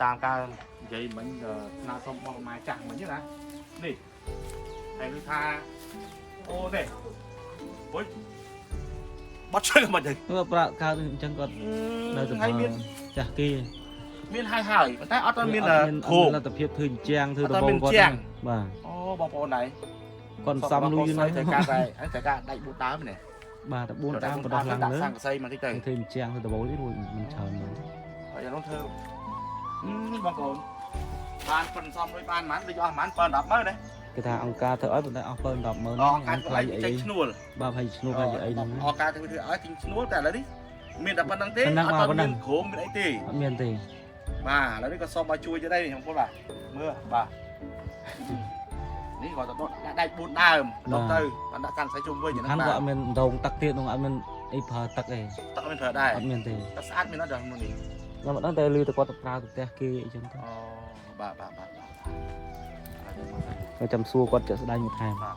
តាមការនិយាយមិញស្នើសុំបងម៉ែចាស់មិញណានេះហើយគឺថាអូនេះបុយបត់ជួយមិនទេ ប្រាក់កើតអញ្ចឹងគាត់នៅតែចាស់គេ មានហើយប៉ុន្តែអត់មានគ្រូ លទ្ធភាពធ្វើជាងធ្វើដំបូងគាត់បាទ អូបងប្អូនណៃ គាត់សំលុយណាស់ តែការតែការដៃ4ដើមនេះ បាទតែ4ដើមបដោះឡើងលើ ដាក់សង្កសីមកតិចទៅ ធ្វើជាងធ្វើដំបូងនេះរួចមិនច្រើនមក ហើយនោះធ្វើបងប្អូនបានប៉ុនសំដូចបានប៉ុន្មានដូចអស់ប៉ុន្មានប៉ុន10ម៉ឺនទេ គេថាអង្គការធ្វើឲ្យប៉ុន្តែអស់ប៉ុន10ម៉ឺន អស់ការធ្វើឲ្យចេញឈ្នួល បាទហើយឈ្នួលហើយអីហ្នឹង អស់ការធ្វើឲ្យចេញឈ្នួលតែឥឡូវនេះមានតែប៉ុណ្្នឹងទេអត់មានក្រុមមានអីទេ អត់មានទេ បាទឥឡូវនេះក៏សូមឲ្យជួយទៅដែរបងប្អូនបាទមើលបាទនេះគាត់ទៅដាក់ដៃ4ដើមដល់ទៅបានដាក់កាន់ស្អីជុំវិញហ្នឹង ខាងគាត់អត់មានដងទឹកទៀតនោះអត់មានអីប្រើទឹកទេ ទឹកមានប្រើដែរ អត់មានទេ ទឹកស្អាតមានអត់ដល់มื้អនេះ ខ្ញុំអត់ដឹងតែលឺតែគាត់ទៅប្រើទៅផ្ទះគេអីចឹងទៅ អូបាទ ខ្ញុំចាំសួរគាត់ចាក់ស្ដាយមួយថែម បាទ